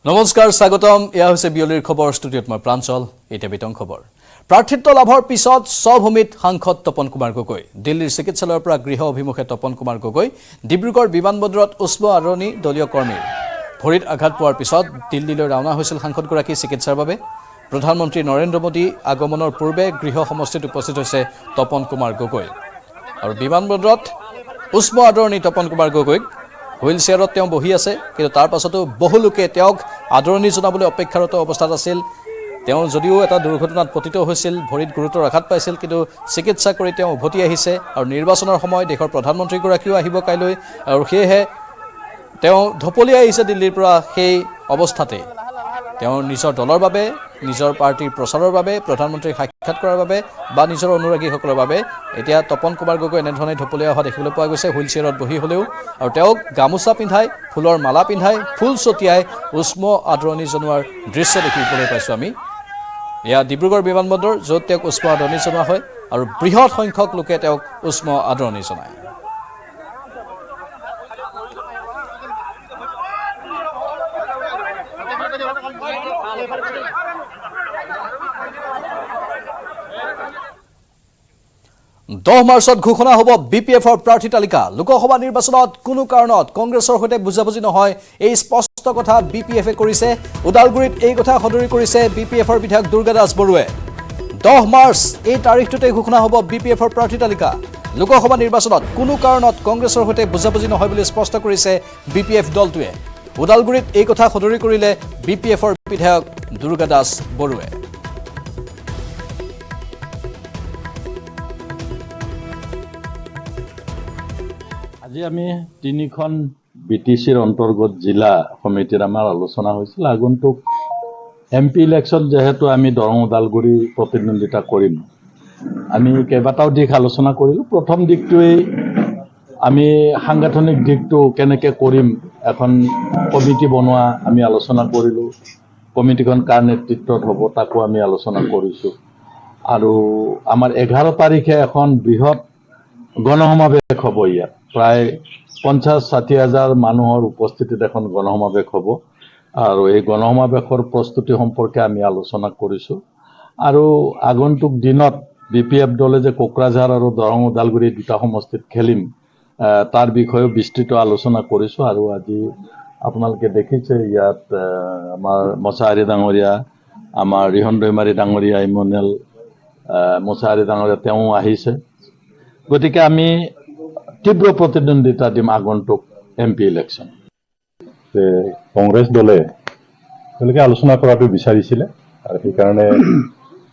নমস্কাৰ স্বাগতম এয়া হৈছে বিয়লিৰ খবৰ ষ্টুডিঅ'ত মই প্ৰাঞ্চল এটা বিতং খবৰ প্ৰাৰ্থিত্ব লাভৰ পিছত স্বভূমিত সাংসদ তপন কুমাৰ গগৈ দিল্লীৰ চিকিৎসালয়ৰ পৰা গৃহ অভিমুখে তপন কুমাৰ গগৈ ডিব্ৰুগড় বিমানবন্দৰত উষ্ম আদৰণি দলীয় কৰ্মীৰ ভৰিত আঘাত পোৱাৰ পিছত দিল্লীলৈ ৰাওনা হৈছিল সাংসদগৰাকী চিকিৎসাৰ বাবে প্ৰধানমন্ত্ৰী নৰেন্দ্ৰ মোদী আগমনৰ পূৰ্বে গৃহ সমষ্টিত উপস্থিত হৈছে তপন কুমাৰ গগৈ আৰু বিমানবন্দৰত উষ্ম আদৰণি তপন কুমাৰ গগৈক হুইল চেয়াৰত তেওঁ বহি আছে কিন্তু তাৰ পাছতো বহু লোকে তেওঁক আদৰণি জনাবলৈ অপেক্ষাৰত অৱস্থাত আছিল তেওঁ যদিও এটা দুৰ্ঘটনাত পতিত হৈছিল ভৰিত গুৰুতৰ আঘাত পাইছিল কিন্তু চিকিৎসা কৰি তেওঁ উভতি আহিছে আৰু নিৰ্বাচনৰ সময় দেশৰ প্ৰধানমন্ত্ৰীগৰাকীও আহিব কাইলৈ আৰু সেয়েহে তেওঁ ধপলিয়াই আহিছে দিল্লীৰ পৰা সেই অৱস্থাতে তেওঁ নিজৰ দলৰ বাবে নিজৰ পাৰ্টিৰ প্ৰচাৰৰ বাবে প্ৰধানমন্ত্ৰীক সাক্ষাৎ কৰাৰ বাবে বা নিজৰ অনুৰাগীসকলৰ বাবে এতিয়া তপন কুমাৰ গগৈ এনেধৰণে ধপলিয়াই অহা দেখিবলৈ পোৱা গৈছে হুইল চেয়াৰত বহি হ'লেও আৰু তেওঁক গামোচা পিন্ধাই ফুলৰ মালা পিন্ধাই ফুল ছটিয়াই উষ্ম আদৰণি জনোৱাৰ দৃশ্য দেখিবলৈ পাইছোঁ আমি এয়া ডিব্ৰুগড় বিমানবন্দৰ য'ত তেওঁক উষ্ম আদৰণি জনোৱা হয় আৰু বৃহৎ সংখ্যক লোকে তেওঁক উষ্ম আদৰণি জনায় 10 মাৰ্চত ঘোষণা হ'ব বিপিএফৰ প্ৰাৰ্থী তালিকা লোকসভা নিৰ্বাচনত কোনো কাৰণত কংগ্ৰেছৰ সৈতে বুজাবুজি নহয় এই স্পষ্ট কথা বিপিএফে কৰিছে উদালগুৰিত এই কথা সদৰি কৰিছে বিপিএফৰ বিধায়ক দুৰ্গা দাস বৰুৱে 10 মাৰ্চ এই তাৰিখটোতে ঘোষণা হ'ব বিপিএফৰ প্ৰাৰ্থী তালিকা লোকসভা নিৰ্বাচনত কোনো কাৰণত কংগ্ৰেছৰ সৈতে বুজাবুজি নহয় বুলি স্পষ্ট কৰিছে বিপিএফ দলটোৱে উদালগুৰিত এই কথা সদৰি কৰিলে বিপিএফৰ বিধায়ক দুৰ্গা দাস বৰুৱে আজি আমি তিনিখন বিটিসিৰ অন্তৰ্গত জিলা সমিতিৰ আমাৰ আলোচনা হৈছিল আগন্তুক এমপি ইলেকশন যেহেতু আমি দৰং ওদালগুৰি প্ৰতিদ্বন্দ্বিতা কৰিম আমি কেইবাটাও দিশ আলোচনা কৰিলো প্ৰথম দিকটোই আমি সাংগঠনিক দিকটো কেনেকৈ কৰিম এখন কমিটি বনোৱা আমি আলোচনা কৰিলো কমিটিখন কাৰ নেতৃত্বত হ'ব তাকো আমি আলোচনা কৰিছো আৰু আমাৰ 11 তাৰিখে এখন বৃহৎ গণসমাবেশ হ'ব ইয়াত প্ৰায় 50-60 হাজাৰ মানুহৰ উপস্থিতিত এখন গণসমাবেশ হ'ব আৰু এই গণসমাবেশৰ প্ৰস্তুতি সম্পৰ্কে আমি আলোচনা কৰিছো আৰু আগন্তুক দিনত বিপিএফ দলে যে কোকৰাঝাৰ আৰু দৰং ওদালগুৰি দুটা সমষ্টিত খেলিম তাৰ বিষয়ে বিস্তৃত আলোচনা কৰিছো আৰু আজি আপোনালোকে দেখিছে ইয়াত আমাৰ মছাহাৰী ডাঙৰীয়া আমাৰ ৰিহন দৈমাৰী ডাঙৰীয়া ইমনেল মছাহাৰী ডাঙৰীয়া তেওঁ আহিছে গতিকে আমি তীব্ৰ প্ৰতিদ্বন্দ্বিতা দিম আগন্তুক এমপি ইলেকশন কংগ্ৰেছ দলে তেওঁলোকে আলোচনা কৰাটো বিচাৰিছিলে আৰু সেই কাৰণে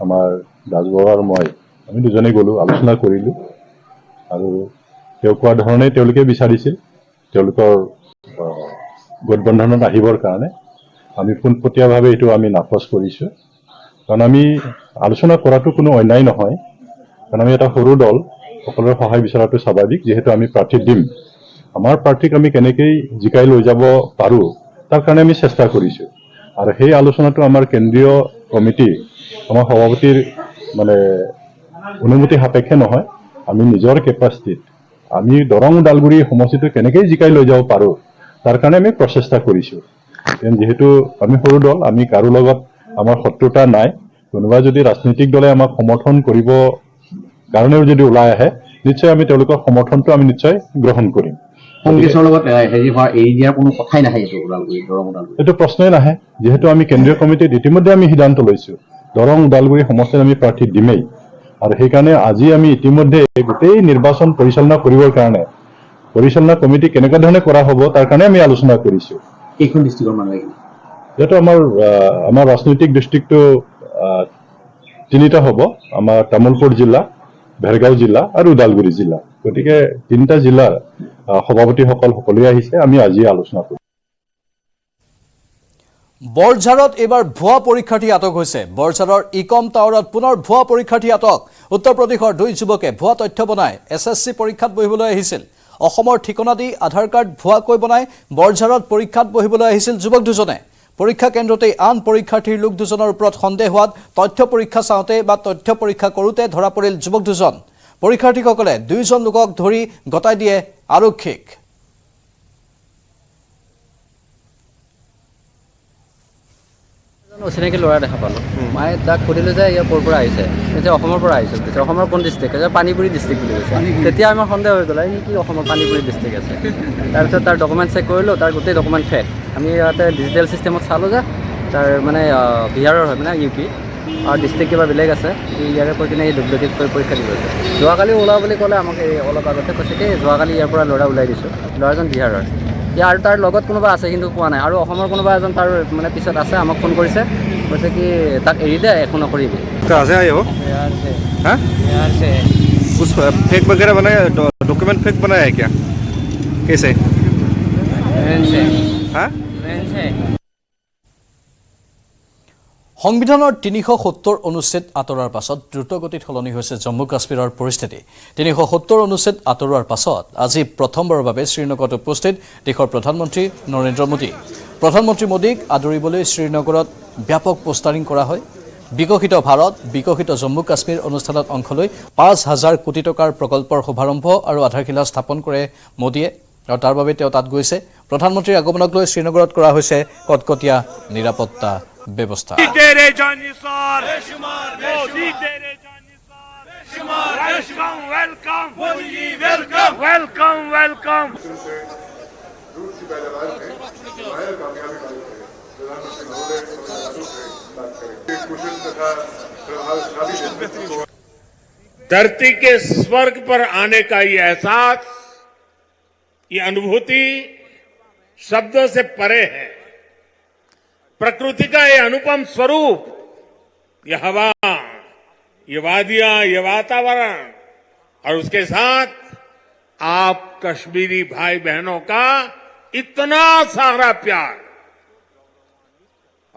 আমাৰ দাসবৰুৱা আৰু মই আমি দুজনে গলো আলোচনা কৰিলো আৰু তেওঁ কোৱা ধৰণে তেওঁলোকে বিচাৰিছিল তেওঁলোকৰ গঠবন্ধনত আহিবৰ কাৰণে আমি পোনপটীয়াভাৱে এইটো আমি নাকচ কৰিছো কাৰণ আমি আলোচনা কৰাটো কোনো অন্যায় নহয় কাৰণ আমি এটা সৰু দল সকলোৰে সহায় বিচৰাটো স্বাভাৱিক যেহেতু আমি প্ৰাৰ্থী দিম আমাৰ প্ৰাৰ্থীক আমি কেনেকৈ জিকাই লৈ যাব পাৰোঁ তাৰ কাৰণে আমি চেষ্টা কৰিছোঁ আৰু সেই আলোচনাটো আমাৰ কেন্দ্ৰীয় কমিটি আমাৰ সভাপতিৰ মানে অনুমতি সাপেক্ষে নহয় আমি নিজৰ কেপাচিটিত আমি দৰং ওদালগুৰি সমষ্টিটো কেনেকৈ জিকাই লৈ যাব পাৰোঁ তাৰ কাৰণে আমি প্ৰচেষ্টা কৰিছোঁ যেহেতু আমি সৰু দল আমি কাৰো লগত আমাৰ শত্ৰুতা নাই কোনোবা যদি ৰাজনৈতিক দলে আমাক সমৰ্থন কৰিব কাৰণেও যদি ওলাই আহে নিশ্চয় আমি তেওঁলোকৰ সমৰ্থনটো আমি নিশ্চয় গ্ৰহণ কৰিম কংগ্ৰেছৰ লগত হেৰি হোৱা এৰি দিয়াৰ কোনো কথাই নাহে এইটো প্ৰশ্নই নাহে যেহেতু আমি কেন্দ্ৰীয় কমিটিত ইতিমধ্যে আমি সিদ্ধান্ত লৈছো দৰং ওদালগুৰি সমষ্টিত আমি প্ৰাৰ্থী দিমেই আৰু সেইকাৰণে আজি আমি ইতিমধ্যে গোটেই নিৰ্বাচন পৰিচালনা কৰিবৰ কাৰণে পৰিচালনা কমিটি কেনেকুৱা ধৰণে কৰা হ'ব তাৰ কাৰণে আমি আলোচনা কৰিছো এইখন ডিষ্ট্ৰিক্টৰ মানুহ যেহেতু আমাৰ ৰাজনৈতিক ডিষ্ট্ৰিক্টটো তিনিটা হ'ব আমাৰ তামুলপুৰ জিলা ভেৰগাঁও জিলা আৰু ওদালগুৰি জিলা গতিকে তিনিটা জিলাৰ সভাপতিসকল সকলোৱে আহিছে আমি আজি আলোচনা কৰিম বৰঝাৰত এবাৰ ভুৱা পৰীক্ষাৰ্থী আটক হৈছে বৰঝাৰৰ ইকম টাৱাৰত পুনৰ ভুৱা পৰীক্ষাৰ্থী আটক উত্তৰ প্ৰদেশৰ দুই যুৱকে ভুৱা তথ্য বনাই এছএছচি পৰীক্ষাত বহিবলৈ আহিছিল অসমৰ ঠিকনা দি আধাৰ কাৰ্ড ভুৱাকৈ বনাই বৰঝাৰত পৰীক্ষাত বহিবলৈ আহিছিল যুৱক দুজনে পৰীক্ষা কেন্দ্ৰতে আন পৰীক্ষাৰ্থীৰ লোক দুজনৰ ওপৰত সন্দেহ হোৱাত তথ্য পৰীক্ষা চাওঁতে বা তথ্য পৰীক্ষা কৰোঁতে ধৰা পৰিল যুৱক দুজন পৰীক্ষাৰ্থীসকলে দুইজন লোকক ধৰি গতাই দিয়ে আৰক্ষীক অচিনাকি ল'ৰা দেখা পালোঁ মায়ে তাক সুধিলোঁ যে ইয়াৰ ক'ৰ পৰা আহিছে যে অসমৰ পৰা আহিছে কৈছে অসমৰ কোন ডিষ্ট্ৰিক্ট যে পানীপুৰী ডিষ্ট্ৰিক্ট বুলি কৈছে তেতিয়া আমাৰ সন্দেহ হৈ গ'ল এই কি অসমৰ পানীপুৰী ডিষ্ট্ৰিক্ট আছে তাৰপিছত তাৰ ডকুমেণ্ট চেক কৰিলোঁ তাৰ গোটেই ডকুমেণ্ট ফেক আমি ইয়াতে ডিজিটেল চিষ্টেমত চালোঁ যে তাৰ মানে বিহাৰৰ হয় মানে ইউ পি আৰু ডিষ্ট্ৰিক্ট কিবা বেলেগ আছে ইয়াৰে কৈ কিনে এই ডুপ্লিকেট কৰি পৰীক্ষা দিব গৈছে যোৱাকালি ওলোৱা বুলি ক'লে আমাক এই অলপ আগতে কৈছে কি যোৱাকালি ইয়াৰ পৰা ল'ৰা ওলাই দিছোঁ ল'ৰাজন বিহাৰৰ ইয়াৰ আৰু তাৰ লগত কোনোবা আছে কিন্তু পোৱা নাই আৰু অসমৰ কোনোবা এজন তাৰ মানে পিছত আছে আমাক ফোন কৰিছে কৈছে কি তাক এৰি দে একো নকৰিবি कहाँ से आए हो हाँ कुछ फेक वगैरह बनाया डॉक्यूमेंट फेक बनाया है क्या कैसे हाँ সংবিধানৰ ৩৭০ অনুচ্ছেদ আঁতৰাৰ পাছত দ্ৰুতগতিত সলনি হৈছে জম্মু কাশ্মীৰৰ পৰিস্থিতি ৩৭০ অনুচ্ছেদ আঁতৰোৱাৰ পাছত আজি প্ৰথমবাৰৰ বাবে শ্ৰীনগৰত উপস্থিত দেশৰ প্ৰধানমন্ত্ৰী নৰেন্দ্ৰ মোদী প্ৰধানমন্ত্ৰী মোদীক আদৰিবলৈ শ্ৰীনগৰত ব্যাপক পোষ্টাৰিং কৰা হয় বিকশিত ভাৰত বিকশিত জম্মু কাশ্মীৰ অনুষ্ঠানত অংশ লৈ ৫,০০০ কোটি টকাৰ প্ৰকল্পৰ শুভাৰম্ভ আৰু আধাৰশিলা স্থাপন কৰে মোদীয়ে আৰু তাৰ বাবে তেওঁ তাত গৈছে প্ৰধানমন্ত্ৰীৰ আগমনক লৈ শ্ৰীনগৰত কৰা হৈছে কটকটীয়া নিৰাপত্তা ব্যৱস্থা धरती के स्वर्ग पर आने का ये एहसास ये अनुभूति शब्दों से परे है प्रकृति का ये अनुपम स्वरूप ये हवा ये वादियां ये वातावरण और उसके साथ आप कश्मीरी भाई बहनों का इतना सारा प्यार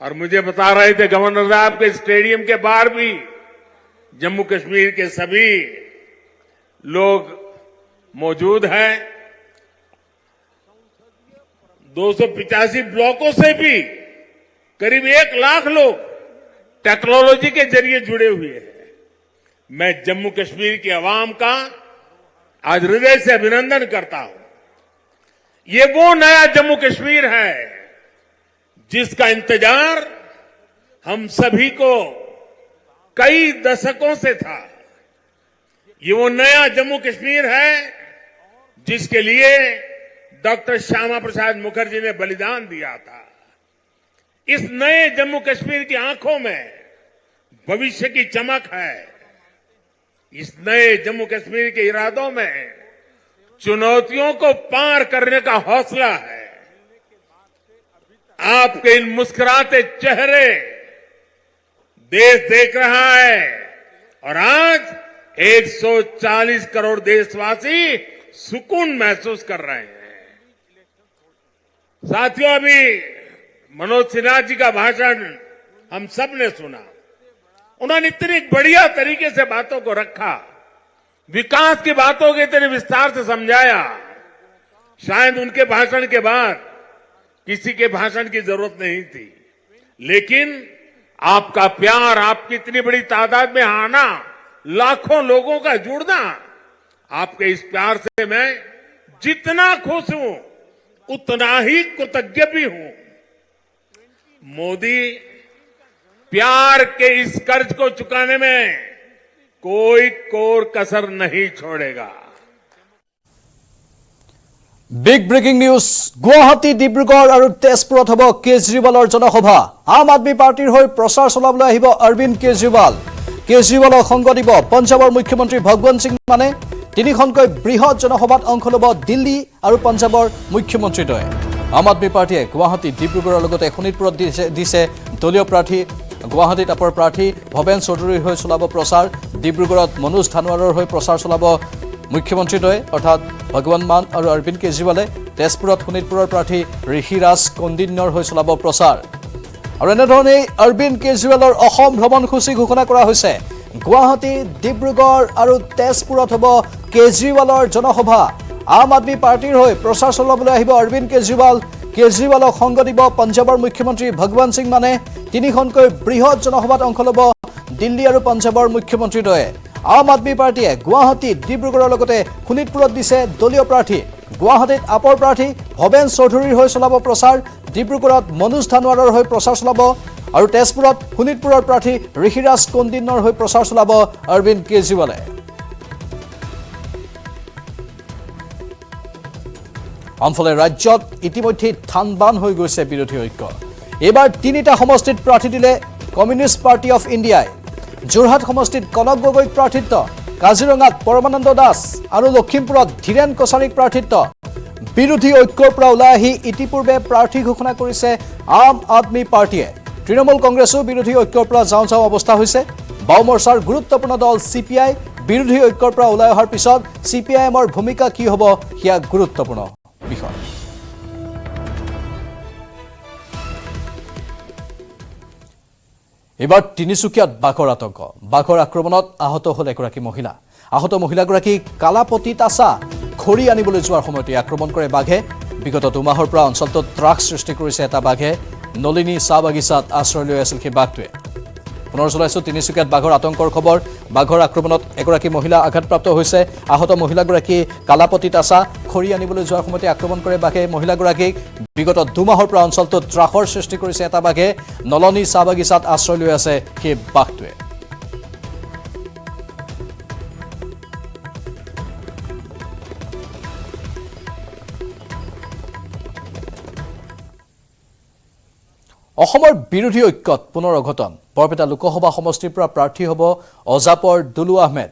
और मुझे बता रहे थे गवर्नर साहब के स्टेडियम के बाहर भी जम्मू कश्मीर के सभी लोग मौजूद हैं 285 ब्लॉकों से भी करीब 1 लाख लोग टेक्नोलॉजी के जरिए जुड़े हुए हैं मैं जम्मू कश्मीर की आवाम का आज हृदय से अभिनंदन करता हूं ये वो नया जम्मू कश्मीर है जिसका इंतजार हम सभी को कई दशकों से था ये वो नया जम्मू कश्मीर है जिसके लिए डॉक्टर श्यामा प्रसाद मुखर्जी ने बलिदान दिया था इस नए जम्मू कश्मीर की आंखों में भविष्य की चमक है इस नए जम्मू कश्मीर के इरादों में चुनौतियों को पार करने का हौसला है आपके इन मुस्कुराते चेहरे देश देख रहा है और आज 140 करोड़ देशवासी सुकून महसूस कर रहे हैं साथियों अभी मनोज सिन्हा जी का भाषण हम सब ने सुना उन्होंने इतनी बढ़िया तरीके से बातों को रखा विकास की बातों को इतने विस्तार से समझाया शायद उनके भाषण के बाद किसी के भाषण की जरूरत नहीं थी लेकिन आपका प्यार आपकी इतनी बड़ी तादाद में आना लाखों लोगों का जुड़ना आपके इस प्यार से मैं जितना खुश हूं उतना ही कृतज्ञ भी हूं मोदी प्यार के इस कर्ज को चुकाने में कोई कोर कसर नहीं छोड़ेगा big breaking news Guwahati Dibrugarh আৰু তেজপুৰত হ'ব কেজৰিৱালৰ জনসভা আম আদমি পাৰ্টিৰ হৈ প্ৰচাৰ চলাবলৈ আহিব অৰবিন্দ কেজৰিৱালক সংগ দিব পঞ্জাবৰ মুখ্যমন্ত্ৰী ভগৱন্ত সিং মানে তিনিখনকৈ বৃহৎ জনসভাত অংশ ল'ব দিল্লী আৰু পঞ্জাবৰ মুখ্যমন্ত্ৰীদ্বয়ে আম আদমি পাৰ্টিয়ে গুৱাহাটী ডিব্ৰুগড়ৰ লগতে শোণিতপুৰত দিছে দলীয় প্ৰাৰ্থী গুৱাহাটীত আপৰ প্ৰাৰ্থী ভৱেন চৌধুৰীৰ হৈ চলাব প্ৰচাৰ ডিব্ৰুগড়ত মনোজ ধানোৱাৰৰ হৈ প্ৰচাৰ চলাব মুখ্যমন্ত্ৰীদ্বয়ে অৰ্থাৎ ভগৱন্ত মান আৰু অৰবিন্দ কেজৰিৱালে তেজপুৰত শোণিতপুৰৰ প্ৰাৰ্থী ঋষিৰাজ কন্দিন্যৰ হৈ চলাব প্ৰচাৰ আৰু এনেধৰণে অৰবিন্দ কেজৰিৱালৰ অসম ভ্ৰমণসূচী ঘোষণা কৰা হৈছে গুৱাহাটী ডিব্ৰুগড় আৰু তেজপুৰত হ'ব কেজৰিৱালৰ জনসভা আম আদমি পাৰ্টিৰ হৈ প্ৰচাৰ চলাবলৈ আহিব অৰবিন্দ কেজৰিৱালক সংগ দিব পঞ্জাবৰ মুখ্যমন্ত্ৰী ভগৱন্ত সিং মানে তিনিখনকৈ বৃহৎ জনসভাত অংশ ল'ব দিল্লী আৰু পঞ্জাবৰ মুখ্যমন্ত্ৰীদ্বয়ে আম আদমি পাৰ্টিয়ে গুৱাহাটী ডিব্ৰুগড়ৰ লগতে শোণিতপুৰত দিছে দলীয় প্ৰাৰ্থী গুৱাহাটীত আপৰ প্ৰাৰ্থী ভৱেন চৌধুৰীৰ হৈ চলাব প্ৰচাৰ ডিব্ৰুগড়ত মনোজ ধানোৱাৰৰ হৈ প্ৰচাৰ চলাব আৰু তেজপুৰত শোণিতপুৰৰ প্ৰাৰ্থী ঋষিৰাজ কন্দিনৰ হৈ প্ৰচাৰ চলাব অৰবিন্দ কেজৰিৱালে। আনফালে ৰাজ্যত ইতিমধ্যে থানবান হৈ গৈছে বিৰোধী ঐক্য। এইবাৰ 3টা সমষ্টিত প্ৰাৰ্থী দিলে কমিউনিষ্ট পাৰ্টি অফ ইণ্ডিয়াই। যোৰহাট সমষ্টিত কনক গগৈক প্ৰাৰ্থিত্ব, কাজিৰঙাত পৰমানন্দ দাস আৰু লখিমপুৰত ধীৰেন কছাৰীক প্ৰাৰ্থিত্ব। বিৰোধী ঐক্যৰ পৰা ওলাই আহি ইতিপূৰ্বে প্ৰাৰ্থী ঘোষণা কৰিছে আম আদমি পাৰ্টিয়ে। তৃণমূল কংগ্ৰেছো বিৰোধী ঐক্যৰ পৰা যাওঁ যাওঁ অৱস্থা হৈছে। বাও মৰ্চাৰ গুৰুত্বপূৰ্ণ দল CPI বিৰোধী ঐক্যৰ পৰা ওলাই অহাৰ পিছত CPIMৰ ভূমিকা কি হ'ব সেয়া গুৰুত্বপূৰ্ণ বিষয়। এবাৰ তিনিচুকীয়াত বাঘৰ আতংক। বাঘৰ আক্ৰমণত আহত হ'ল এগৰাকী মহিলা। আহত মহিলাগৰাকীক কালাপতি তাছা খৰি আনিবলৈ যোৱাৰ সময়তে আক্ৰমণ কৰে বাঘে। বিগত 2 মাহৰ পৰা অঞ্চলটোত ত্ৰাস সৃষ্টি কৰিছে এটা বাঘে। নলিনী চাহ বাগিচাত আশ্ৰয় লৈ আছিল সেই বাঘটোৱে। পুনৰ চলাইছোঁ তিনিচুকীয়াত বাঘৰ আতংকৰ খবৰ। বাঘৰ আক্ৰমণত এগৰাকী মহিলা আঘাতপ্ৰাপ্ত হৈছে। আহত মহিলাগৰাকী কালাপতি তাছা খৰি আনিবলৈ যোৱাৰ সময়তে আক্ৰমণ কৰে বাঘে মহিলাগৰাকীক। বিগত 2 মাহৰ পৰা অঞ্চলটোত ত্ৰাসৰ সৃষ্টি কৰিছে এটা বাঘে। নলনী চাহ বাগিচাত আশ্ৰয় লৈ আছে সেই বাঘটোৱে। অসমৰ বিৰোধী ঐক্যত পুনৰ অঘটন। বৰপেটা লোকসভা সমষ্টিৰ পৰা প্ৰাৰ্থী হ'ব অজাপৰ দুলু আহমেদ।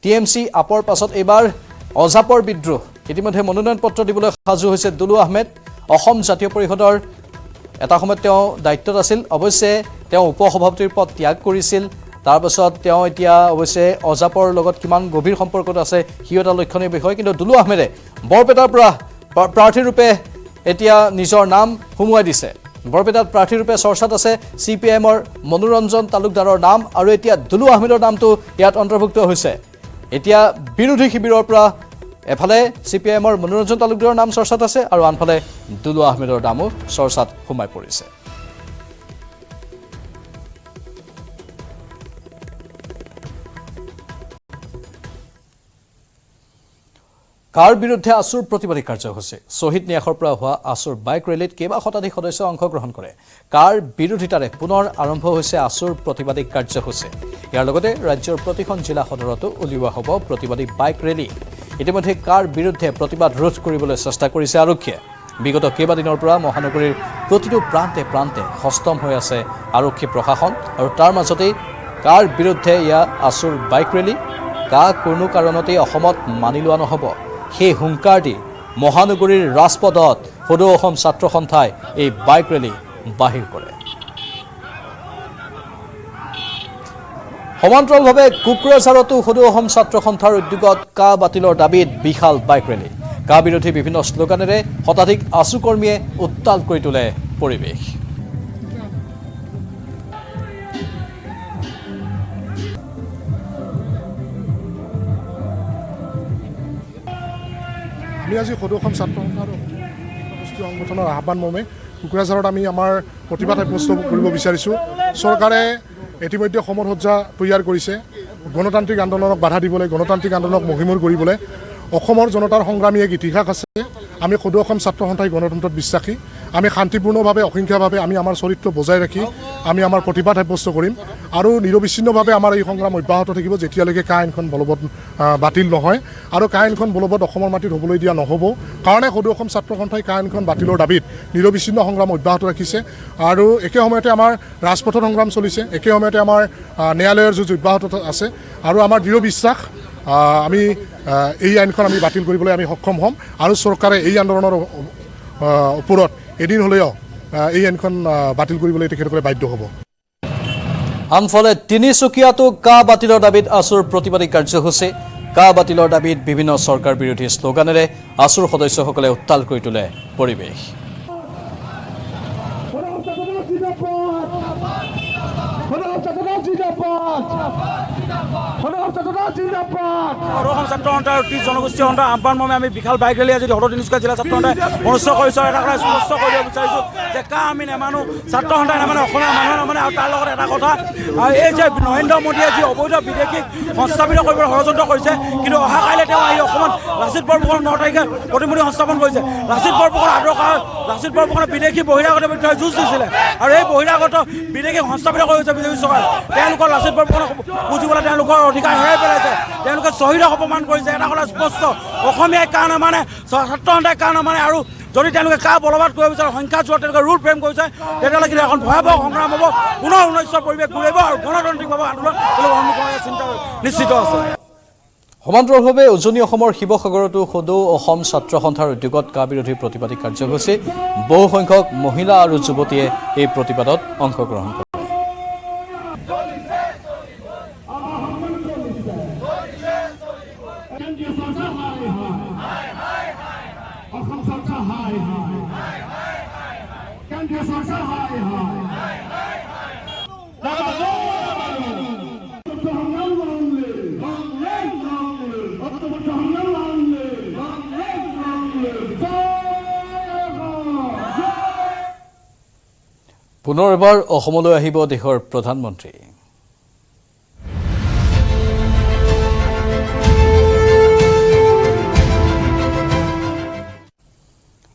TMC আপৰ পাছত এইবাৰ অজাপৰ বিদ্ৰোহ। ইতিমধ্যে মনোনয়ন পত্ৰ দিবলৈ সাজু হৈছে দুলু আহমেদ। অসম জাতীয় পৰিষদৰ এটা সময়ত তেওঁ দায়িত্বত আছিল। অৱশ্যে তেওঁ উপসভাপতিৰ পদ ত্যাগ কৰিছিল। তাৰপাছত তেওঁ এতিয়া অৱশ্যে অজাপৰ লগত কিমান গভীৰ সম্পৰ্কত আছে সিও এটা লক্ষণীয় বিষয়। কিন্তু দুলু আহমেদে বৰপেটাৰ পৰা প্ৰাৰ্থীৰূপে এতিয়া নিজৰ নাম সুমুৱাই দিছে। বৰপেটাত প্ৰাৰ্থীৰূপে চৰ্চাত আছে CPIMৰ মনোৰঞ্জন তালুকদাৰৰ নাম আৰু এতিয়া দুলু আহমেদৰ নামটো ইয়াত অন্তৰ্ভুক্ত হৈছে। এতিয়া বিৰোধী শিবিৰৰ পৰা এফালে CPIMৰ মনোৰঞ্জন তালুকদাৰৰ নাম চৰ্চাত আছে আৰু আনফালে দুলু আহমেদৰ নামো চৰ্চাত সোমাই পৰিছে। কাৰ বিৰুদ্ধে আছুৰ প্ৰতিবাদী কাৰ্যসূচী। শ্বহীদ ন্যাসৰ পৰা হোৱা আছুৰ বাইক ৰেলীত কেইবা শতাধিক সদস্যই অংশগ্ৰহণ কৰে। কাৰ বিৰোধিতাৰে পুনৰ আৰম্ভ হৈছে আছুৰ প্ৰতিবাদী কাৰ্যসূচী। ইয়াৰ লগতে ৰাজ্যৰ প্ৰতিখন জিলা সদৰতো উলিওৱা হ'ব প্ৰতিবাদী বাইক ৰেলী। ইতিমধ্যে কাৰ বিৰুদ্ধে প্ৰতিবাদ ৰোধ কৰিবলৈ চেষ্টা কৰিছে আৰক্ষীয়ে। বিগত কেইবাদিনৰ পৰা মহানগৰীৰ প্ৰতিটো প্ৰান্তে প্ৰান্তে সষ্টম হৈ আছে আৰক্ষী প্ৰশাসন আৰু তাৰ মাজতেই কাৰ বিৰুদ্ধে এয়া আছুৰ বাইক ৰেলী। কোনো কাৰণতেই অসমত মানি লোৱা নহ'ব সেই হুংকাৰ দি মহানগৰীৰ ৰাজপথত সদৌ অসম ছাত্ৰ সন্থাই এই বাইক ৰেলী বাহিৰ কৰে। সমান্তৰালভাৱে কোকৰাঝাৰতো সদৌ অসম ছাত্ৰ সন্থাৰ উদ্যোগত কা বাতিলৰ দাবীত বিশাল বাইক ৰেলী। কা বিৰোধী বিভিন্ন শ্লোগানেৰে শতাধিক আছু কৰ্মীয়ে উত্তাল কৰি তোলে পৰিৱেশ। আমি আজি সদৌ অসম ছাত্ৰ সন্থাৰ সমষ্টি সংগঠনৰ আহ্বান মৰ্মে কোকৰাঝাৰত আমি আমাৰ প্ৰতিবাদ সাব্যস্ত কৰিব বিচাৰিছোঁ। চৰকাৰে ইতিমধ্যে সমৰসজ্জা তৈয়াৰ কৰিছে গণতান্ত্ৰিক আন্দোলনক বাধা দিবলৈ, গণতান্ত্ৰিক আন্দোলনক মহিমূৰ কৰিবলৈ। অসমৰ জনতাৰ সংগ্ৰামী এক ইতিহাস আছে। আমি সদৌ অসম ছাত্ৰ সন্থাই গণতন্ত্ৰত বিশ্বাসী। আমি শান্তিপূৰ্ণভাৱে অহিংসাভাৱে আমি আমাৰ চৰিত্ৰ বজাই ৰাখি আমি আমাৰ প্ৰতিবাদ সাব্যস্ত কৰিম আৰু নিৰবিচ্ছিন্নভাৱে আমাৰ এই সংগ্ৰাম অব্যাহত থাকিব যেতিয়ালৈকে কা আইনখন বলবৎ বাতিল নহয়। আৰু কা আইনখন বলবৎ অসমৰ মাটিত হ'বলৈ দিয়া নহ'ব। কাৰণে সদৌ অসম ছাত্ৰ সন্থাই কা আইনখন বাতিলৰ দাবীত নিৰবিচ্ছিন্ন সংগ্ৰাম অব্যাহত ৰাখিছে আৰু একে সময়তে আমাৰ ৰাজপথৰ সংগ্ৰাম চলিছে। একে সময়তে আমাৰ ন্যায়ালয়ৰ যুঁজ অব্যাহত আছে আৰু আমাৰ দৃঢ় বিশ্বাস আমি এই আইনখন আমি বাতিল কৰিবলৈ আমি সক্ষম হ'ম আৰু চৰকাৰে এই আন্দোলনৰ ওপৰত এদিন হ'লেও এই আইনখন বাতিল কৰিবলৈ তেখেতসকলে বাধ্য হ'ব। আনফালে তিনিচুকীয়াতো কা বাতিলৰ দাবীত আছুৰ প্ৰতিবাদী কাৰ্যসূচী। কা বাতিলৰ দাবীত বিভিন্ন চৰকাৰ বিৰোধী শ্লোগানেৰে আছুৰ সদস্যসকলে উত্তাল কৰি তোলে পৰিৱেশ। জিন্দাবাদ অসম ছাত্ৰ সন্থাৰ 30 জনগোষ্ঠীয় সন্থাৰ আহ্বান মৰ্মে আমি বিশাল বাইক ৰেলী আজি তিনিচুকীয়া জিলা ছাত্ৰ সন্থাই অনুষ্ঠিত কৰিছোঁ। এটা কথা স্পষ্ট কৰিব বিচাৰিছোঁ যে আমি নেমানো, ছাত্ৰ সন্থাই নামানে, অসমীয়া মানুহে নামানে। আৰু তাৰ লগত এটা কথা, এই যে নৰেন্দ্ৰ মোদীয়ে যি অবৈধ বিদেশীক সংস্থাপিত কৰিবলৈ ষড়যন্ত্ৰ কৰিছে, কিন্তু অহা কাইলৈ তেওঁ আহি অসমত লাচিত বৰফুকনৰ 9 তাৰিখে প্ৰতিমূৰ্তি সংস্থাপন কৰিছে। লাচিত বৰফুকনৰ লাচিত বৰফুকনে বিদেশী বহিৰাগত বিৰুদ্ধে যুঁজ দিছিলে, আৰু এই বহিৰাগত বিদেশী সংস্থাপিত কৰিছে বিজেপি চৰকাৰে। তেওঁলোকৰ লাচিত বৰফুকনক বুজিবলৈ তেওঁলোকৰ অধিকাৰ হেৰাই পেলাইছে, তেওঁলোকে শ্বহীদক অপমান কৰিছে। এটা কথা স্পষ্ট, অসমীয়াই কা নামানে, ছাত্ৰ সন্থাই কা নামানে, আৰু যদি তেওঁলোকে কা বলবৎ কৰিব বিচাৰে, সংখ্যা যোৱা তেওঁলোকে ৰুল ফ্ৰেম কৰিছে, তেতিয়াহ'লে কিন্তু এখন ভয়াৱহ সংগ্ৰাম হ'ব, পুনৰ 1900 পৰিৱেশ ঘূৰিব আৰু গণতান্ত্ৰিকভাৱে আন্দোলন তেওঁলোকে চিন্তা নিশ্চিত আছে। সমান্তৰালভাৱে উজনি অসমৰ শিৱসাগৰতো সদৌ অসম ছাত্ৰ সন্থাৰ উদ্যোগত কা বিৰোধী প্ৰতিবাদী কাৰ্যসূচী। বহুসংখ্যক মহিলা আৰু যুৱতীয়ে এই প্ৰতিবাদত অংশগ্ৰহণ কৰে। পুনৰ এবাৰ অসমলৈ আহিব দেশৰ প্ৰধানমন্ত্ৰী।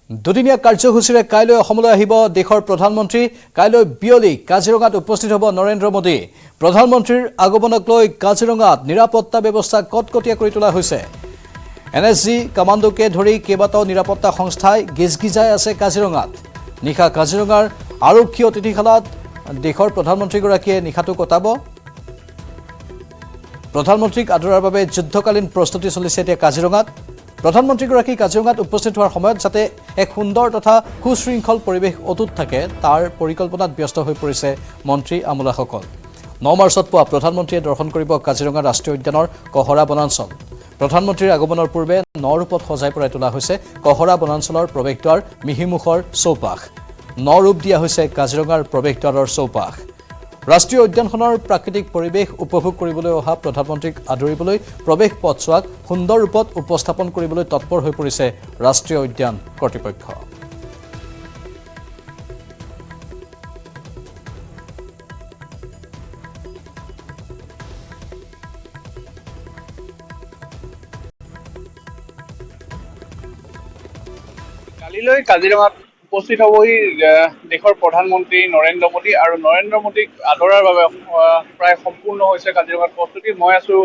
দুদিনীয়া কাৰ্যসূচীৰে কাইলৈ অসমলৈ আহিব দেশৰ প্ৰধানমন্ত্ৰী। কাইলৈ বিয়লি কাজিৰঙাত উপস্থিত হ'ব নৰেন্দ্ৰ মোদী। প্ৰধানমন্ত্ৰীৰ আগমনক লৈ কাজিৰঙাত নিৰাপত্তা ব্যৱস্থা কটকটীয়া কৰি তোলা হৈছে। NSG কামাণ্ডোকে ধৰি কেইবাটাও নিৰাপত্তা সংস্থাই গিজগিজাই আছে কাজিৰঙাত। নিশা কাজিৰঙাৰ আৰক্ষী অতিথিশালাত দেশৰ প্ৰধানমন্ত্ৰীগৰাকীয়ে নিশাটো কটাব। প্ৰধানমন্ত্ৰীক আদৰাৰ বাবে যুদ্ধকালীন প্ৰস্তুতি চলিছে এতিয়া কাজিৰঙাত। প্ৰধানমন্ত্ৰীগৰাকী কাজিৰঙাত উপস্থিত হোৱাৰ সময়ত যাতে এক সুন্দৰ তথা সুশৃংখল পৰিৱেশ অটুট থাকে, তাৰ পৰিকল্পনাত ব্যস্ত হৈ পৰিছে মন্ত্ৰী আমোলাসকল। 9 মাৰ্চত পুৱা প্ৰধানমন্ত্ৰীয়ে দৰ্শন কৰিব কাজিৰঙা ৰাষ্ট্ৰীয় উদ্যানৰ কহৰা বনাঞ্চল। প্ৰধানমন্ত্ৰীৰ আগমনৰ পূৰ্বে নৰূপত সজাই পৰাই তোলা হৈছে কহৰা বনাঞ্চলৰ প্ৰৱেশদ্বাৰ মিহিমুখৰ চৌপাশ। নৰূপ দিয়া হৈছে কাজিৰঙাৰ প্ৰৱেশদ্বাৰৰ চৌপাশ। ৰাষ্ট্ৰীয় উদ্যানখনৰ প্ৰাকৃতিক পৰিৱেশ উপভোগ কৰিবলৈ অহা প্ৰধানমন্ত্ৰীক আদৰিবলৈ প্ৰৱেশ পথছোৱাক সুন্দৰ ৰূপত উপস্থাপন কৰিবলৈ তৎপৰ হৈ পৰিছে ৰাষ্ট্ৰীয় উদ্যান কৰ্তৃপক্ষ। কালিলৈ কাজিৰঙাত উপস্থিত হ'বহি দেশৰ প্ৰধানমন্ত্ৰী নৰেন্দ্ৰ মোদী, আৰু নৰেন্দ্ৰ মোদীক আদৰাৰ বাবে প্ৰায় সম্পূৰ্ণ হৈছে কাজিৰঙাত প্ৰস্তুতি। মই আছো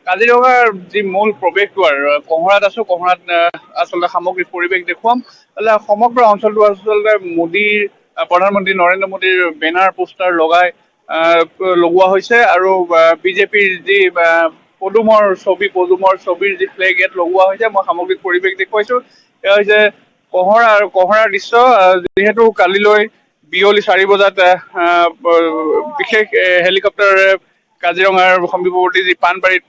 কাজিৰঙাৰ যি মূল প্ৰৱেশদ্বাৰ কহৰাত আছো। কহৰাত আচলতে সামগ্ৰিক পৰিৱেশ দেখুৱাম। সমগ্ৰ অঞ্চলটো আচলতে প্ৰধানমন্ত্ৰী নৰেন্দ্ৰ মোদীৰ বেনাৰ পোষ্টাৰ লগোৱা হৈছে, আৰু বিজেপিৰ যি পদুমৰ ছবিৰ যি ফ্লেগ ইয়াত লগোৱা হৈছে। মই সামগ্ৰিক পৰিৱেশ দেখুৱাইছো। এয়া হৈছে কহৰাৰ দৃশ্য। যিহেতু কালিলৈ বিয়লি 4 বজাত বিশেষ হেলিকপ্টাৰে কাজিৰঙাৰ সমীপৱৰ্তী যি পাণবাৰীত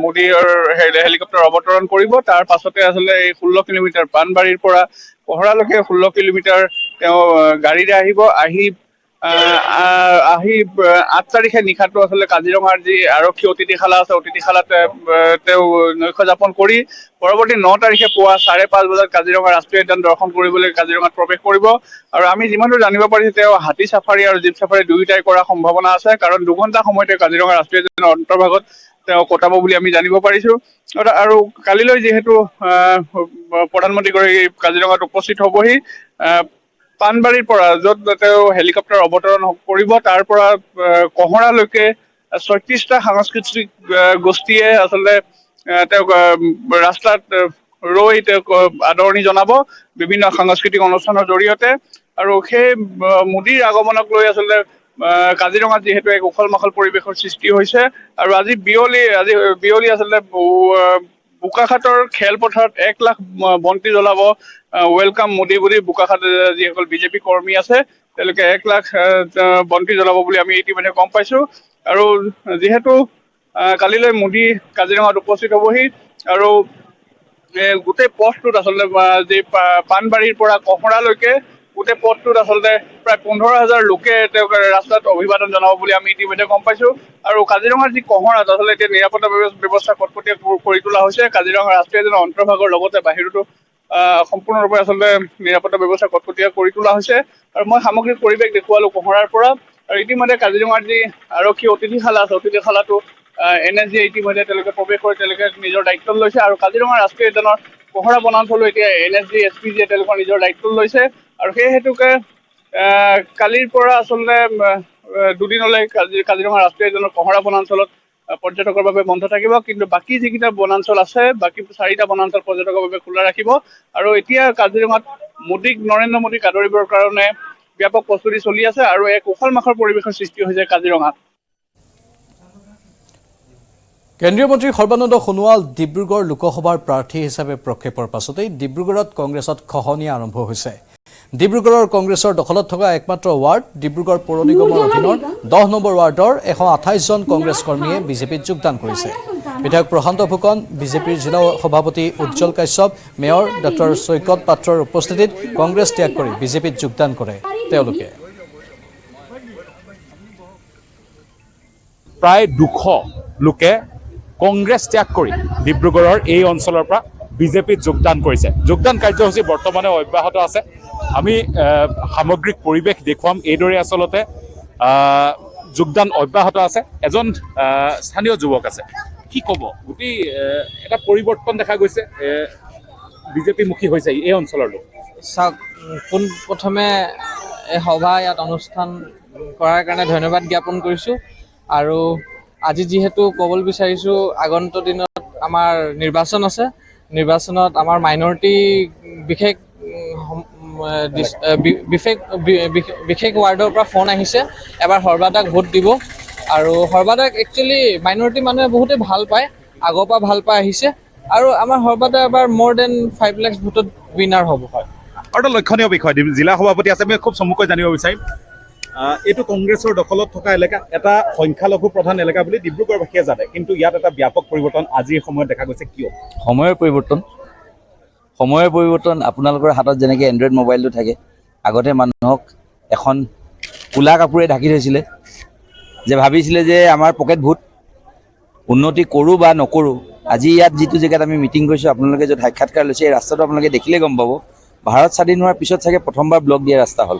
মোদীৰ হেলিকপ্টাৰ অৱতৰণ কৰিব। তাৰ পাছতে আচলতে এই 16 কিলোমিটাৰ পাণবাৰীৰ পৰা কহৰালৈকে 16 কিলোমিটাৰ তেওঁ গাড়ীৰে আহিব। আহি 8 তাৰিখে নিশাটো আচলতে কাজিৰঙাৰ যি আৰক্ষী অতিথিশালা আছে, অতিথিশালাত তেওঁ নৈশ যাপন কৰি পৰৱৰ্তী 9 তাৰিখে পুৱা 5:30 বজাত কাজিৰঙা ৰাষ্ট্ৰীয় উদ্যান দৰ্শন কৰিবলৈ কাজিৰঙাত প্ৰৱেশ কৰিব। আৰু আমি যিমান দূৰ জানিব পাৰিছো, তেওঁ হাতী চাফাৰী আৰু জীপ চাফাৰী দুয়োটাই কৰাৰ সম্ভাৱনা আছে, কাৰণ 2 ঘণ্টা সময়তে কাজিৰঙা ৰাষ্ট্ৰীয় উদ্যানৰ অন্তৰ্ভাগত তেওঁ কটাব বুলি আমি জানিব পাৰিছো। আৰু কালিলৈ যিহেতু প্ৰধানমন্ত্ৰীগৰাকী কাজিৰঙাত উপস্থিত হ'বহি, পাণবাৰীৰ পৰা য'ত তেওঁ হেলিকপ্টাৰ অৱতৰণ কৰিব, তাৰ পৰা কহৰালৈকে 36টা সাংস্কৃতিক গোষ্ঠীয়ে আচলতে তেওঁক ৰাস্তাত ৰৈ তেওঁক আদৰণি জনাব বিভিন্ন সাংস্কৃতিক অনুষ্ঠানৰ জৰিয়তে। আৰু সেই মোদীৰ আগমনক লৈ আচলতে কাজিৰঙাত যিহেতু এক উখল মাখল পৰিৱেশৰ সৃষ্টি হৈছে। আৰু আজি বিয়লি আচলতে বোকাখাতৰ খেলপথাৰত 1 লাখ বন্তি জ্বলাব ৱেলকাম মোদী বুলি বোকাখাত যিসকল বিজেপি কৰ্মী আছে তেওঁলোকে 1 লাখ বন্তি জ্বলাব বুলি আমি ইতিমধ্যে গম পাইছো। আৰু যিহেতু কালিলৈ মোদী কাজিৰঙাত উপস্থিত হ'বহি, আৰু গোটেই পথটোত আচলতে যি পাণবাৰীৰ পৰা কহৰালৈকে গোটেই পথটোত আচলতে প্ৰায় 15,000 লোকে তেওঁলোকে ৰাস্তাত অভিবাদন জনাব বুলি আমি ইতিমধ্যে গম পাইছো। আৰু কাজিৰঙাৰ যি কহৰাত আচলতে এতিয়া নিৰাপত্তা ব্যৱস্থা কটকটীয়া কৰি তোলা হৈছে। কাজিৰঙা ৰাষ্ট্ৰীয় উদ্যানৰ অন্তৰ্ভাগৰ লগতে বাহিৰতো সম্পূৰ্ণৰূপে আচলতে নিৰাপত্তা ব্যৱস্থা কটকটীয়া কৰি তোলা হৈছে। আৰু মই সামগ্ৰিক পৰিৱেশ দেখুৱালো কহৰাৰ পৰা। আৰু ইতিমধ্যে কাজিৰঙাৰ যি আৰক্ষী অতিথিশালা আছে, অতিথিশালাটো NSG ইতিমধ্যে তেওঁলোকে প্ৰৱেশ কৰি তেওঁলোকে নিজৰ দায়িত্ব লৈছে। আৰু কাজিৰঙা ৰাষ্ট্ৰীয় উদ্যানৰ কহৰা বনাঞ্চলো এতিয়া NSG SPG তেওঁলোকৰ নিজৰ দায়িত্ব লৈছে। আৰু সেই হেতুকে কালিৰ পৰা আচলতে দুদিনলৈ কাজিৰঙা ৰাষ্ট্ৰীয় উদ্যানৰ কহৰা বনাঞ্চলত পৰ্যটকৰ বাবে বন্ধ থাকিব। কিন্তু বাকী যিকেইটা বনাঞ্চল আছে, বাকী 4টা বনাঞ্চল পৰ্যটকৰ বাবে খোলা ৰাখিব। আৰু এতিয়া কাজিৰঙাত নৰেন্দ্ৰ মোদীক আদৰিবৰ কাৰণে ব্যাপক প্ৰস্তুতি চলি আছে আৰু এক উখল মাখল পৰিৱেশৰ সৃষ্টি হৈছে কাজিৰঙাত। কেন্দ্ৰীয় মন্ত্ৰী সৰ্বানন্দ সোণোৱাল ডিব্ৰুগড় লোকসভাৰ প্ৰাৰ্থী হিচাপে প্ৰক্ষেপৰ পাছতেই ডিব্ৰুগড়ত কংগ্ৰেছত খহনীয়া আৰম্ভ হৈছে। ডিব্ৰুগড়ৰ কংগ্ৰেছৰ দখলত থকা একমাত্ৰ ৱাৰ্ড ডিব্ৰুগড় পৌৰ নিগমৰ অধীনৰ 10 নম্বৰ ৱাৰ্ডৰ 128জন কংগ্ৰেছ কৰ্মীয়ে বিজেপিত যোগদান কৰিছে। বিধায়ক প্ৰশান্ত ফুকন, বিজেপিৰ জিলা সভাপতি উজ্জ্বল কাশ্যপ, মেয়ৰ ডক্টৰ সৈকত পাত্ৰৰ উপস্থিতিত কংগ্ৰেছ ত্যাগ কৰি বিজেপিত যোগদান কৰে তেওঁলোকে। প্ৰায় 200 লোকে কংগ্ৰেছ ত্যাগ কৰি ডিব্ৰুগড়ৰ এই অঞ্চলৰ পৰা বিজেপিত যোগদান কৰিছে। যোগদান কাৰ্যসূচী বৰ্তমানে অব্যাহত আছে। আমি সামগ্ৰিক পৰিৱেশ দেখুৱাম। এইদৰে আচলতে যোগদান অব্যাহত আছে। এজন স্থানীয় যুৱক আছে, কি ক'ব? গোটেই এটা পৰিৱৰ্তন দেখা গৈছে, বিজেপিমুখী হৈছে এই অঞ্চলৰ লোক। চাওক, পোনপ্ৰথমে এই সভা ইয়াত অনুষ্ঠান কৰাৰ কাৰণে ধন্যবাদ জ্ঞাপন কৰিছোঁ। আৰু আজি যিহেতু ক'বলৈ বিচাৰিছোঁ, আগন্তুক দিনত আমাৰ নিৰ্বাচন আছে। নিৰ্বাচনত আমাৰ মাইনৰিটি বিশেষ ৱাৰ্ডৰ পৰা ফোন আহিছে, এবাৰ সৰ্বাদাক ভোট দিব। আৰু সৰ্বাদাক একচুৱেলি মাইনৰিটি মানুহে বহুতেই ভাল পায়, আগৰ পৰা ভাল পাই আহিছে। আৰু আমাৰ সৰ্বাদাক এবাৰ more than 5 লাখ ভোটত উইনাৰ হ'ব। হয়, আৰু এটা লক্ষণীয় বিষয়, জিলা সভাপতি আছে, মই খুব চমুকৈ জানিব বিচাৰিম। এইটো কংগ্ৰেছৰ দখলত থকা এলেকা, এটা সংখ্যালঘু প্ৰধান এলেকা বুলি ডিব্ৰুগড়বাসীয়ে জানে, কিন্তু ইয়াত এটা ব্যাপক পৰিৱৰ্তন আজিৰ সময়ত দেখা গৈছে। কিয়? সময়ৰ পৰিৱৰ্তন। আপোনালোকৰ হাতত যেনেকৈ এণ্ড্ৰইড মোবাইলটো থাকে, আগতে মানুহক এখন কোলা কাপোৰে ঢাকি থৈছিলে, যে ভাবিছিলে যে আমাৰ পকেট ভোট, উন্নতি কৰোঁ বা নকৰোঁ। আজি ইয়াত যিটো জেগাত আমি মিটিং কৰিছোঁ, আপোনালোকে য'ত সাক্ষাৎকাৰ লৈছে, এই ৰাস্তাটো আপোনালোকে দেখিলে গম পাব, ভাৰত স্বাধীন হোৱাৰ পিছত চাগে প্ৰথমবাৰ ব্লক দিয়া ৰাস্তা হ'ল।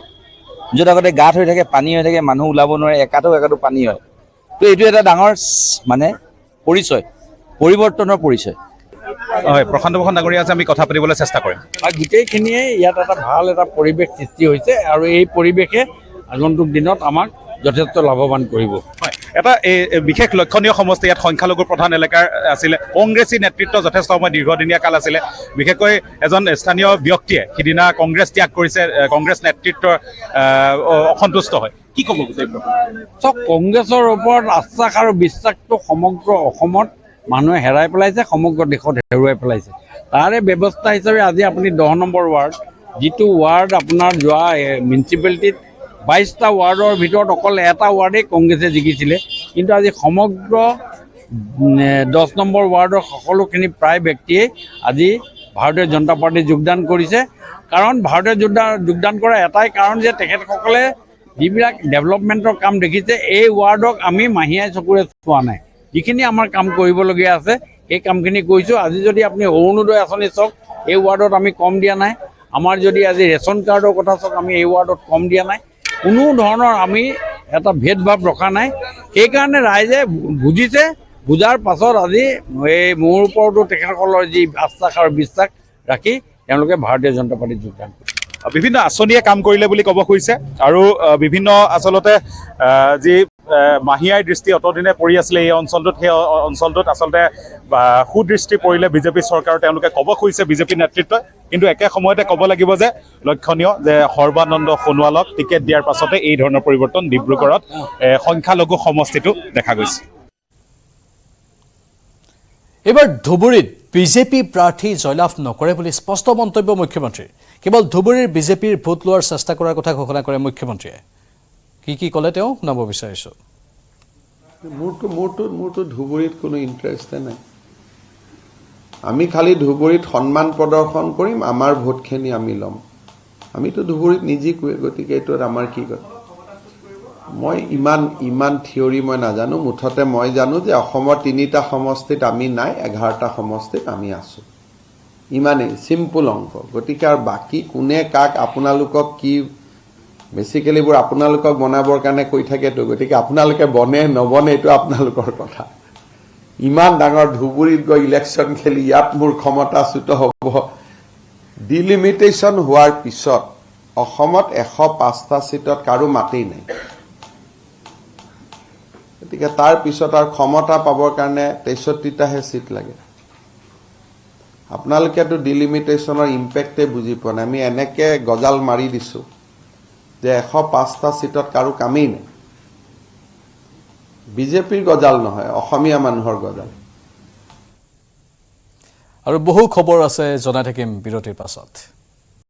য'ত আগতে গাঁত হৈ থাকে, পানী হৈ থাকে, মানুহ ওলাব নোৱাৰে, একাটো পানী হয়। তো এইটো এটা ডাঙৰ পৰিচয়, পৰিৱৰ্তনৰ পৰিচয়। হয়, প্ৰশান্ত ফুকন ডাঙৰীয়া আছে, আমি কথা পাতিবলৈ চেষ্টা কৰিম। আৰু গোটেইখিনিয়ে ইয়াত এটা ভাল পৰিৱেশ সৃষ্টি হৈছে, আৰু এই পৰিৱেশে আগন্তুক দিনত আমাক যথেষ্ট লাভৱান কৰিব। হয়, এটা বিশেষ লক্ষণীয় সমষ্টি ইয়াত সংখ্যালঘু প্ৰধান এলেকাৰ আছিলে। কংগ্ৰেছী নেতৃত্ব যথেষ্ট সময় দীৰ্ঘদিনীয়া কাল আছিলে। বিশেষকৈ এজন স্থানীয় ব্যক্তিয়ে সিদিনা কংগ্ৰেছ ত্যাগ কৰিছে, কংগ্ৰেছ নেতৃত্বৰ অসন্তুষ্ট হয়। কি ক'ব? চাওক, কংগ্ৰেছৰ ওপৰত আশ্বাস আৰু বিশ্বাসটো সমগ্ৰ অসমত মানুহে হেৰাই পেলাইছে, সমগ্ৰ দেশত হেৰুৱাই পেলাইছে। তাৰে ব্যৱস্থা হিচাপে আজি আপুনি 10 নম্বৰ ৱাৰ্ড, যিটো ৱাৰ্ড আপোনাৰ যোৱা মিউনিচিপালিটিত 22টা ৱাৰ্ডৰ ভিতৰত অকল এটা ৱাৰ্ডেই কংগ্ৰেছে জিকিছিলে, কিন্তু আজি সমগ্ৰ 10 নম্বৰ ৱাৰ্ডৰ সকলোখিনি প্ৰায় ব্যক্তিয়ে আজি ভাৰতীয় জনতা পাৰ্টীত যোগদান কৰিছে। কাৰণ ভাৰতীয় যোগদান কৰা এটাই কাৰণ যে তেখেতসকলে যিবিলাক ডেভেলপমেণ্টৰ কাম দেখিছে, এই ৱাৰ্ডক আমি মাহিয়াই চকুৰে চোৱা নাই। যিখিনি আমাৰ কাম কৰিবলগীয়া আছে, সেই কামখিনি কৰিছোঁ। আজি যদি আপুনি অৰুণোদয় আঁচনি চাওক, এই ৱাৰ্ডত আমি কম দিয়া নাই। আমাৰ যদি আজি ৰেচন কাৰ্ডৰ কথা চাওক, আমি এই ৱাৰ্ডত কম দিয়া নাই। কোনো ধৰণৰ আমি এটা ভেদভাৱ ৰখা নাই। সেইকাৰণে ৰাইজে বুজিছে, বুজাৰ পাছত আজি এই মোৰ ওপৰতো তেখেতসকলৰ যি আশ্বাস আৰু বিশ্বাস ৰাখি তেওঁলোকে ভাৰতীয় জনতা পাৰ্টীত যোগদান কৰিছে। বিভিন্ন আঁচনিয়ে কাম কৰিলে বুলি ক'ব খুজিছে, আৰু বিভিন্ন আচলতে যি মাহিয়াই দৃষ্টি অতদিনে পৰি আছিলে এই অঞ্চলটোত, সেই অঞ্চলটোত আচলতে সুদৃষ্টি পৰিলে বিজেপি চৰকাৰ, তেওঁলোকে ক'ব খুজিছে বিজেপি নেতৃত্বই। কিন্তু একে সময়তে ক'ব লাগিব যে লক্ষণীয় যে সৰ্বানন্দ সোণোৱালক টিকেট দিয়াৰ পাছতে এই ধৰণৰ পৰিৱৰ্তন ডিব্ৰুগড়ত সংখ্যালঘু সমষ্টিটো দেখা গৈছে। এইবাৰ ধুবুৰীত বিজেপি প্ৰাৰ্থী জয়লাভ নকৰে বুলি স্পষ্ট মন্তব্য মুখ্যমন্ত্ৰীৰ। কেৱল ধুবুৰীৰ বিজেপিৰ ভোট লোৱাৰ চেষ্টা কৰাৰ কথা ঘোষণা কৰে মুখ্যমন্ত্ৰীয়ে। কি ক'লে তেওঁ শুনাব বিচাৰিছোঁ। মোৰতো ধুবুৰীত কোনো ইণ্টাৰেষ্টে নাই। আমি খালি ধুবুৰীত সন্মান প্ৰদৰ্শন কৰিম, আমাৰ ভোটখিনি আমি ল'ম। আমিতো ধুবুৰীত নিজিকোৱে, গতিকে এইটোত আমাৰ কি কথা। মই ইমান থিয়ৰি মই নাজানো, মুঠতে মই জানো যে অসমৰ 3টা সমষ্টিত আমি নাই, 11টা সমষ্টিত আমি আছোঁ, ইমানেই চিম্পুল অংক। গতিকে আৰু বাকী কোনে কাক আপোনালোকক কি বেচিকেলি এইবোৰ আপোনালোকক বনাবৰ কাৰণে কৈ থাকেতো, গতিকে আপোনালোকে বনে নবনে এইটো আপোনালোকৰ কথা। ইমান ডাঙৰ ধুবুৰীত গৈ ইলেকশ্যন খেলি ইয়াত মোৰ ক্ষমতাচ্যুত হ'ব, ডিলিমিটেশ্যন হোৱাৰ পিছত অসমত 105টা ছিটত কাৰো মাতেই নাই। গতিকে তাৰ পিছত আৰু ক্ষমতা পাবৰ কাৰণে 63টাহে ছিট লাগে। আপোনালোকেতো ডিলিমিটেশ্যনৰ ইম্পেক্টে বুজি পোৱা নাই। আমি এনেকে গজাল মাৰি দিছোঁ যে 105টা ছিটত কাৰো কামেই নাই। বিজেপিৰ গজাল নহয়, অসমীয়া মানুহৰ গজাল। আৰু বহু খবৰ আছে, জনাই থাকিম বিৰতিৰ পাছত।